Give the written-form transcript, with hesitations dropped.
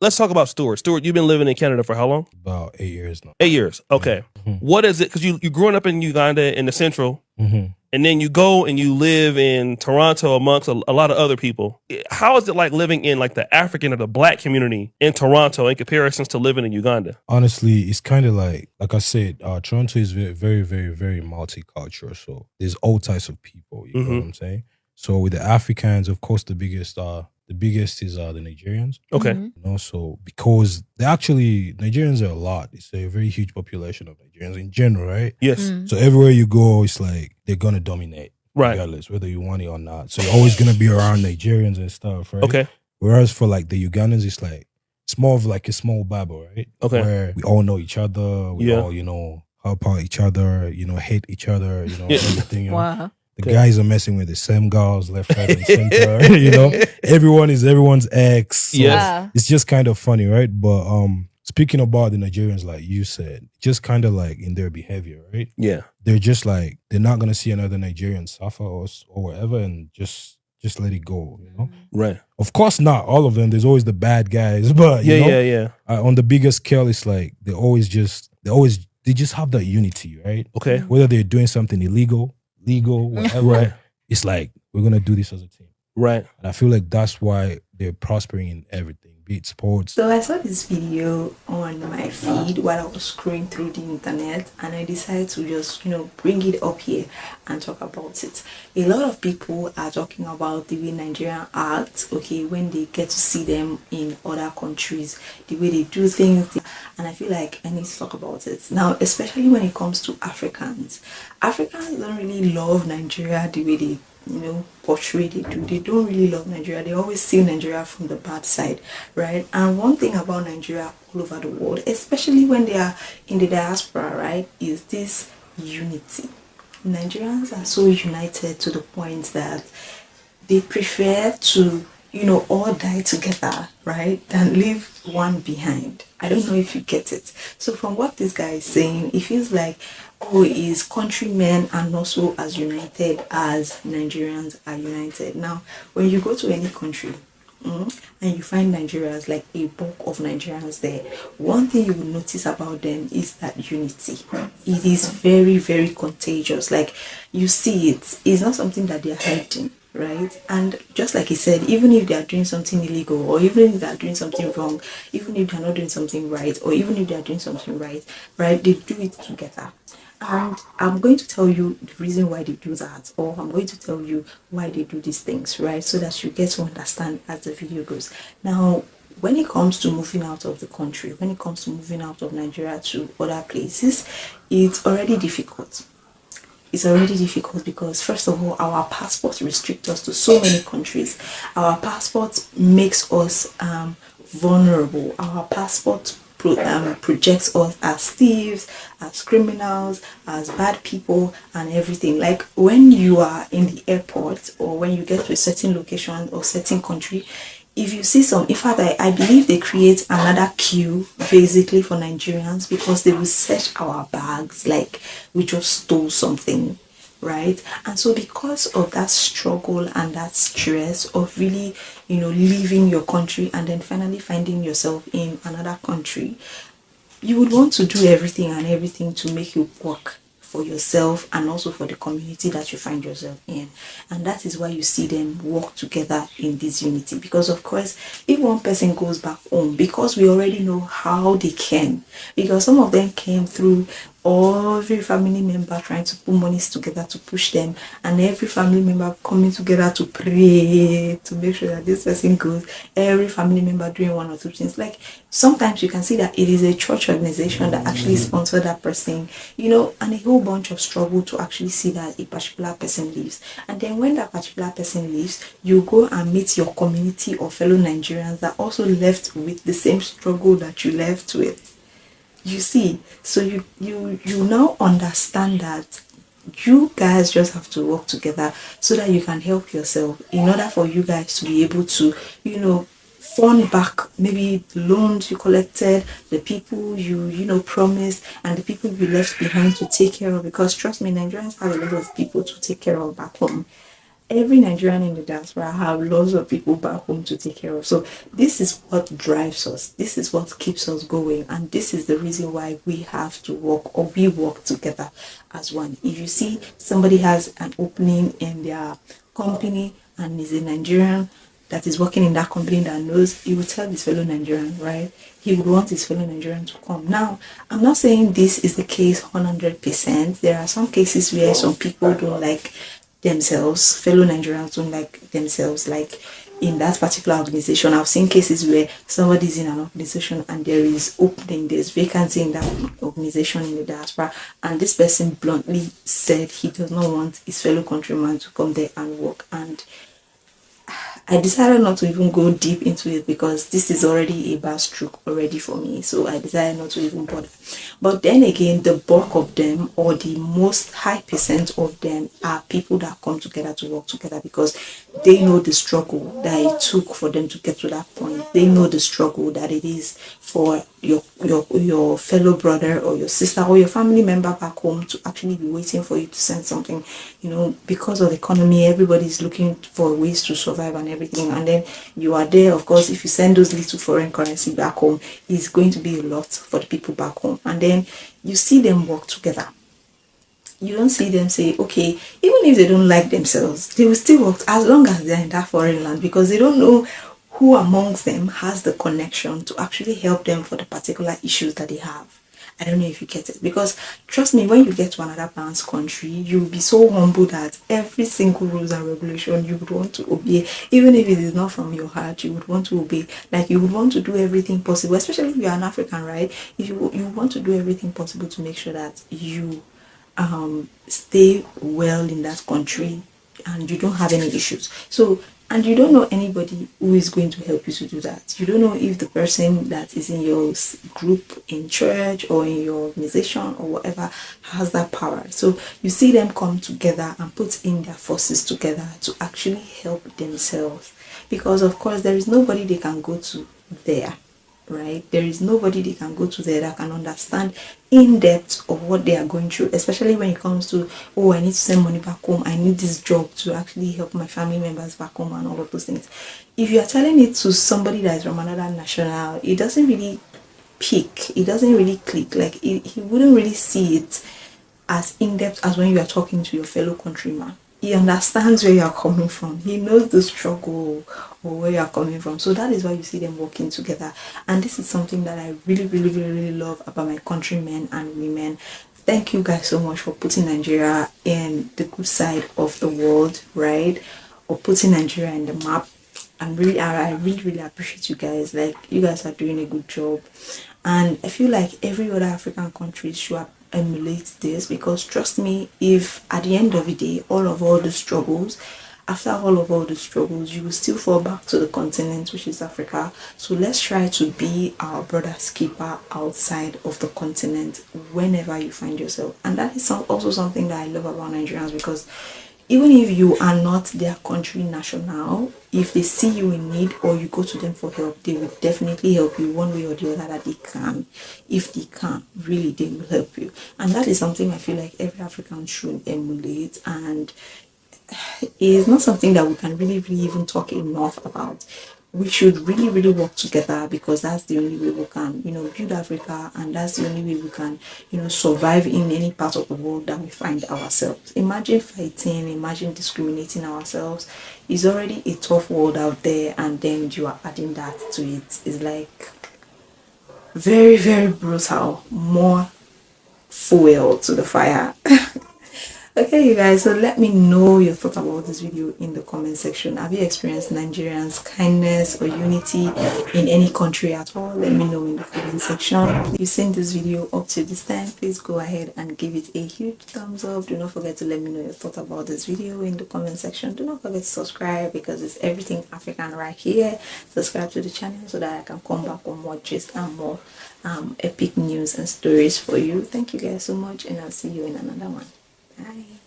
let's talk about Stuart. Stuart, you've been living in Canada for how long? About 8 years now. 8 years. Okay. Mhm. What is it? Because you growing up in Uganda in the central, Mhm. and then you go and you live in Toronto amongst a lot of other people. How is it like living in like the African or the Black community in Toronto in comparisons to living in Uganda? Honestly, it's kind of like I said, Toronto is very, very, very, very multicultural. So there's all types of people. You know what I'm saying? So with the Africans, of course, the biggest is the Nigerians. Okay. Mhm. You know, so because they actually Nigerians are a lot. It's a very huge population of Nigerians in general, right? Yes. Mm. So everywhere you go, it's like they're gonna dominate, Right. regardless whether you want it or not. So you're always gonna be around Nigerians and stuff, right? Okay. Whereas for like the Ugandans, it's more of like a small bubble, right? Okay. Where we all know each other, we Yeah. all, help out each other, hate each other, Yeah. everything. Wow. The Okay. guys are messing with the same girls left, right, and center. Everyone is everyone's ex. So Yes. it's just kind of funny, right? But speaking about the Nigerians, like you said, just kind of like in their behavior, right? Yeah. They're just like they're not gonna see another Nigerian suffer or whatever, and just let it go, Right. Of course, not all of them. There's always the bad guys, but Yeah. on the bigger scale, it's like they just have that unity, right? Okay. Whether they're doing something illegal, legal, whatever, Right. it's like we're gonna do this as a team. Right. And I feel like that's why they're prospering in everything, be it sports. So I saw this video on my feed while I was scrolling through the internet, and I decided to just, bring it up here and talk about it. A lot of people are talking about the way Nigerian act, okay, when they get to see them in other countries, the way they do things, and I feel like I need to talk about it. Now, especially when it comes to Africans. Africans don't really love Nigeria the way they portray they don't really love Nigeria. They always see Nigeria from the bad side, right? And one thing about Nigeria all over the world, especially when they are in the diaspora, right, is this unity. Nigerians are so united to the point that they prefer to all die together, right, than leave one behind. I don't know if you get it. So from what this guy is saying, it feels like, his countrymen are not so as united as Nigerians are united. Now, when you go to any country, and you find Nigerians, like a bulk of Nigerians there, one thing you will notice about them is that unity. It is very, very contagious. Like, you see it's not something that they're hiding, right? And just like he said, even if they are doing something illegal, or even if they are doing something wrong, even if they're not doing something right, or even if they are doing something right, they do it together. And I'm going to tell you the reason why they do that, or I'm going to tell you why they do these things, right? So that you get to understand as the video goes. Now, when it comes to moving out of the country, when it comes to moving out of Nigeria to other places, it's already difficult. It's already difficult because, first of all, our passports restrict us to so many countries. Our passport makes us vulnerable. Our passport projects us as thieves, as criminals, as bad people, and everything. Like, when you are in the airport, or when you get to a certain location or certain country, if you see in fact, I believe they create another queue basically for Nigerians, because they will search our bags like we just stole something, right? And so because of that struggle and that stress of really, leaving your country and then finally finding yourself in another country, you would want to do everything to make it work for yourself and also for the community that you find yourself in. And that is why you see them work together in this unity. Because of course, if one person goes back home, because we already know how they came, because some of them came through every family member trying to put monies together to push them, and every family member coming together to pray to make sure that this person goes, every family member doing one or two things. Like, sometimes you can see that it is a church organization that actually sponsored that person, and a whole bunch of struggle to actually see that a particular person leaves. And then when that particular person leaves, you go and meet your community of fellow Nigerians that also left with the same struggle that you left with. You see, so you now understand that you guys just have to work together so that you can help yourself, in order for you guys to be able to, fund back maybe the loans you collected, the people you promised, and the people you left behind to take care of. Because trust me, Nigerians have a lot of people to take care of back home. every Nigerian in the diaspora have lots of people back home to take care of. So this is what drives us. This is what keeps us going. And this is the reason why we have to work, or we work together as one. If you see somebody has an opening in their company and is a Nigerian that is working in that company that knows, he will tell his fellow Nigerian, right? He would want his fellow Nigerian to come. Now, I'm not saying this is the case 100%. There are some cases where some people don't like themselves, fellow Nigerians don't like themselves, like in that particular organization. I've seen cases where somebody's in an organization and there is opening, there's vacancy in that organization in the diaspora, and this person bluntly said he does not want his fellow countryman to come there and work. And I decided not to even go deep into it because this is already a bad stroke already for me. So I decided not to even bother. But then again, the bulk of them, or the most high percent of them, are people that come together to work together because they know the struggle that it took for them to get to that point. They know the struggle that it is for your fellow brother or your sister or your family member back home to actually be waiting for you to send something. Because of the economy, everybody's looking for ways to survive and everything, and then you are there. Of course, if you send those little foreign currency back home, it's going to be a lot for the people back home. And then you see them work together. You don't see them say, okay, even if they don't like themselves, they will still work as long as they're in that foreign land, because they don't know who amongst them has the connection to actually help them for the particular issues that they have. I don't know if you get it, because trust me, when you get to another man's country, you'll be so humble that every single rules and regulation you would want to obey, even if it is not from your heart. You would want to obey, like you would want to do everything possible, especially if you're an African, right? If you want to do everything possible to make sure that you stay well in that country and you don't have any issues. So, and you don't know anybody who is going to help you to do that. You don't know if the person that is in your group in church or in your organization or whatever has that power. So you see them come together and put in their forces together to actually help themselves, because of course there is nobody they can go to there, right? There is nobody they can go to there that can understand in depth of what they are going through, especially when it comes to, oh, I need to send money back home, I need this job to actually help my family members back home and all of those things. If you are telling it to somebody that is from another national, it doesn't really pick, it doesn't really click, like he wouldn't really see it as in-depth as when you are talking to your fellow countryman. He understands where you are coming from. He knows the struggle or where you are coming from. So that is why you see them working together. And this is something that I really, really, really, really love about my countrymen and women. Thank you guys so much for putting Nigeria in the good side of the world, right? Or putting Nigeria in the map. I really, really appreciate you guys. Like, you guys are doing a good job. And I feel like every other African country should emulate this, because trust me, if at the end of the day, after all of the struggles, you will still fall back to the continent, which is Africa. So let's try to be our brother's keeper outside of the continent whenever you find yourself. And that is also something that I love about Nigerians, because even if you are not their country national, if they see you in need or you go to them for help, they will definitely help you one way or the other that they can. If they can, really, they will help you. And that is something I feel like every African should emulate, and it is not something that we can really, really even talk enough about. We should really, really work together, because that's the only way we can, build Africa, and that's the only way we can, survive in any part of the world that we find ourselves. Imagine fighting, imagine discriminating ourselves. It's already a tough world out there, and then you are adding that to it. It's like very, very brutal. More fuel to the fire. Okay, you guys, so let me know your thoughts about this video in the comment section. Have you experienced Nigerians' kindness or unity in any country at all? Let me know in the comment section. If you've seen this video up to this time, please go ahead and give it a huge thumbs up. Do not forget to let me know your thoughts about this video in the comment section. Do not forget to subscribe, because it's everything African right here. Subscribe to the channel so that I can come back with more gist and more epic news and stories for you. Thank you guys so much, and I'll see you in another one. Bye.